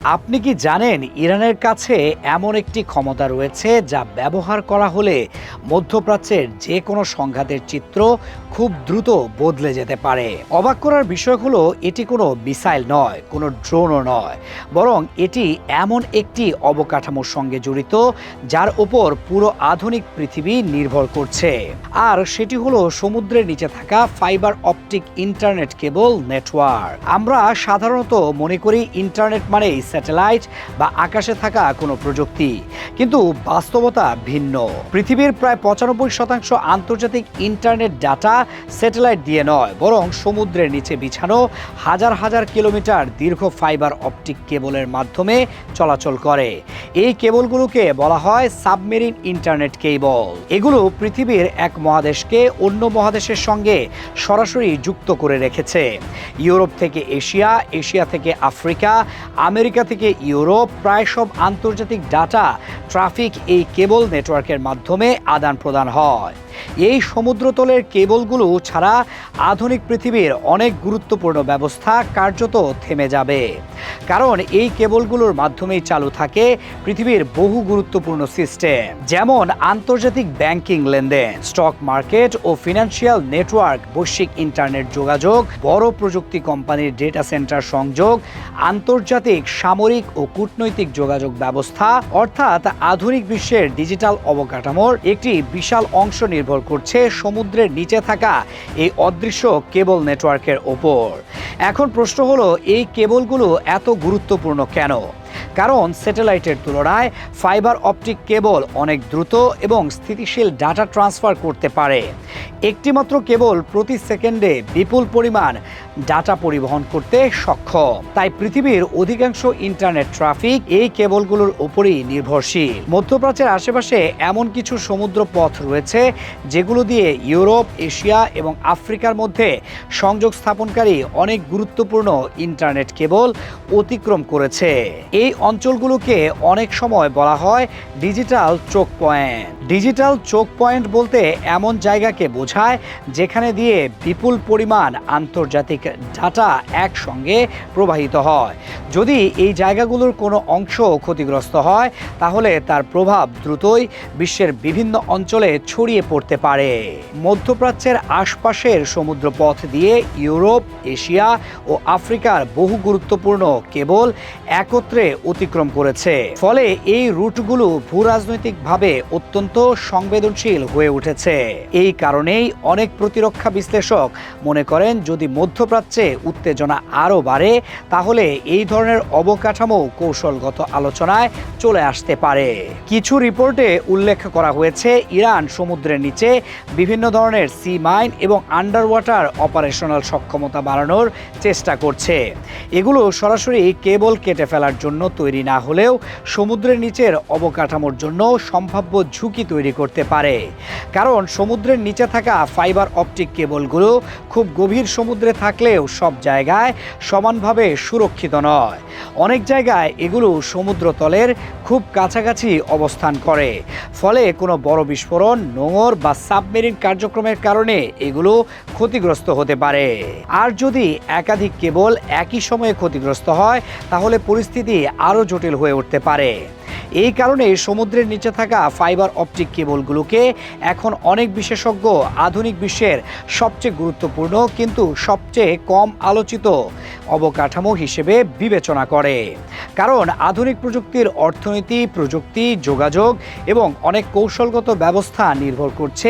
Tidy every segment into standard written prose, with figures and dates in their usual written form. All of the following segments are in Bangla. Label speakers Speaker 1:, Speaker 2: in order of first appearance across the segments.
Speaker 1: আপনি কি জানেন ইরানের কাছে এমন একটি ক্ষমতা রয়েছে যা ব্যবহার করা হলে মধ্যপ্রাচ্যের যে কোনো সংঘাতের চিত্র খুব দ্রুত বদলে যেতে পারে। অবাক করার বিষয় হলো এটি কোনো মিসাইল নয়, কোনো ড্রোনও নয়, বরং এটি এমন একটি অবকাঠামোর সঙ্গে জড়িত যার উপর পুরো আধুনিক পৃথিবী নির্ভর করছে। আর সেটি হলো সমুদ্রের নিচে থাকা ফাইবার অপটিক ইন্টারনেট কেবল নেটওয়ার্ক। আমরা সাধারণত মনে করি ইন্টারনেট মানেই স্যাটেলাইট বা আকাশে থাকা কোনো প্রযুক্তি, কিন্তু বাস্তবতা ভিন্ন। পৃথিবীর প্রায় 95% আন্তর্জাতিক ইন্টারনেট ডাটা স্যাটেলাইট দিয়ে নয়, বরং সমুদ্রের নিচে বিছানো হাজার হাজার কিলোমিটার দীর্ঘ ফাইবার অপটিক কেবলের মাধ্যমে চলাচল করে। এই কেবলগুলোকে বলা হয় সাবমেরিন ইন্টারনেট কেবল। এগুলো পৃথিবীর এক মহাদেশকে অন্য মহাদেশের সঙ্গে সরাসরি যুক্ত করে রেখেছে। ইউরোপ থেকে এশিয়া, এশিয়া থেকে আফ্রিকা, আমেরিকা থেকে ইউরোপ, প্রায় সব আন্তর্জাতিক ডাটা ট্রাফিক এই কেবল নেটওয়ার্কের মাধ্যমে আদান প্রদান হয়। এই সমুদ্রতলের কেবলগুলো ছাড়া আধুনিক পৃথিবীর অনেক গুরুত্বপূর্ণ ব্যবস্থা কার্যত থেমে যাবে, কারণ এই কেবলগুলোর মাধ্যমেই চালু থাকে পৃথিবীর বহু গুরুত্বপূর্ণ সিস্টেম, যেমন আন্তর্জাতিক ব্যাংকিং লেনদেন, স্টক মার্কেট ও ফিনান্সিয়াল নেটওয়ার্ক, বৈশ্বিক ইন্টারনেট যোগাযোগ, বড় প্রযুক্তি কোম্পানির ডেটা সেন্টার সংযোগ, আন্তর্জাতিক সামরিক ও কূটনৈতিক যোগাযোগ ব্যবস্থা। অর্থাৎ আধুনিক বিশ্বের ডিজিটাল অবকাঠামোর একটি বিশাল অংশ নির্ভর করছে সমুদ্রের নিচে থাকা এই অদৃশ্য কেবল নেটওয়ার্কের ওপর। এখন প্রশ্ন হলো, এই কেবলগুলো এত গুরুত্বপূর্ণ কেন? কারণ স্যাটেলাইটের তুলনায় ফাইবার অপটিক কেবল অনেক দ্রুত এবং স্থিতিশীল ডাটা ট্রান্সফার করতে পারে। একটিমাত্র কেবল প্রতি সেকেন্ডে বিপুল পরিমাণ ডাটা পরিবহন করতে সক্ষম। তাই পৃথিবীর অধিকাংশ ইন্টারনেট ট্রাফিক এই কেবলগুলোর উপরই নির্ভরশীল। মধ্যপ্রাচ্যের আশেপাশে এমন কিছু সমুদ্র পথ রয়েছে যেগুলো দিয়ে ইউরোপ, এশিয়া এবং আফ্রিকার মধ্যে সংযোগ স্থাপনকারী অনেক গুরুত্বপূর্ণ ইন্টারনেট কেবল অতিক্রম করেছে। এই অঞ্চলগুলোকে অনেক সময় বলা হয় ডিজিটাল চোক পয়েন্ট। ডিজিটাল চোক পয়েন্ট বলতে এমন জায়গাকে বোঝায় যেখানে দিয়ে বিপুল পরিমাণ আন্তর্জাতিক ডাটা একসঙ্গে প্রবাহিত হয়। যদি এই জায়গাগুলোর কোনো অংশ ক্ষতিগ্রস্ত হয়, তাহলে তার প্রভাব দ্রুতই বিশ্বের বিভিন্ন অঞ্চলে ছড়িয়ে পড়তে পারে। মধ্যপ্রাচ্যের আশপাশের সমুদ্রপথ দিয়ে ইউরোপ, এশিয়া ও আফ্রিকার বহু গুরুত্বপূর্ণ কেবল একত্রে অতিক্রম করেছে। ফলে এই রুটগুলো ভূরাজনৈতিকভাবে অত্যন্ত সংবেদনশীল হয়ে উঠেছে। এই কারণেই অনেক প্রতিরক্ষা বিশ্লেষক মনে করেন, যদি মধ্যপ্রাচ্যে উত্তেজনা আরও বাড়ে, তাহলে এই ধরনের অবকাঠামো কৌশলগত আলোচনায় চলে আসতে পারে। কিছু রিপোর্টে উল্লেখ করা হয়েছে, ইরান সমুদ্রের নিচে বিভিন্ন ধরনের সি মাইন এবং আন্ডার ওয়াটার অপারেশনাল সক্ষমতা বাড়ানোর চেষ্টা করছে। এগুলো সরাসরি কেবল কেটে ফেলার জন্য তৈরি না হলেও সমুদ্রের নিচের অবকাঠামোর জন্য সম্ভাব্য ঝুঁকি তৈরি করতে পারে। কারণ সমুদ্রের নিচে থাকা ফাইবার অপটিক কেবলগুলো খুব গভীর সমুদ্রে থাকলেও সব জায়গায় সমানভাবে সুরক্ষিত নয়। অনেক জায়গায় এগুলো সমুদ্রতলের খুব কাছাকাছি অবস্থান করে। ফলে কোনো বড় বিস্ফোরণ, নোঙর বা সাবমেরিন কার্যক্রমের কারণে এগুলো ক্ষতিগ্রস্ত হতে পারে। আর যদি একাধিক কেবল একই সময়ে ক্ষতিগ্রস্ত হয়, তাহলে পরিস্থিতি আরও জটিল হয়ে উঠতে পারে। এই কারণে সমুদ্রের নিচে থাকা ফাইবার অপটিক কেবলগুলোকে এখন অনেক বিশেষজ্ঞ আধুনিক বিশ্বের সবচেয়ে গুরুত্বপূর্ণ কিন্তু সবচেয়ে কম আলোচিত অবকাঠামো হিসেবে বিবেচনা করে। কারণ আধুনিক প্রযুক্তির অর্থনীতি, প্রযুক্তি, যোগাযোগ এবং অনেক কৌশলগত ব্যবস্থা নির্ভর করছে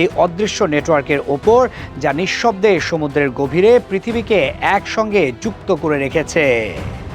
Speaker 1: এই অদৃশ্য নেটওয়ার্কের ওপর, যা নিঃশব্দে সমুদ্রের গভীরে পৃথিবীকে একসঙ্গে যুক্ত করে রেখেছে।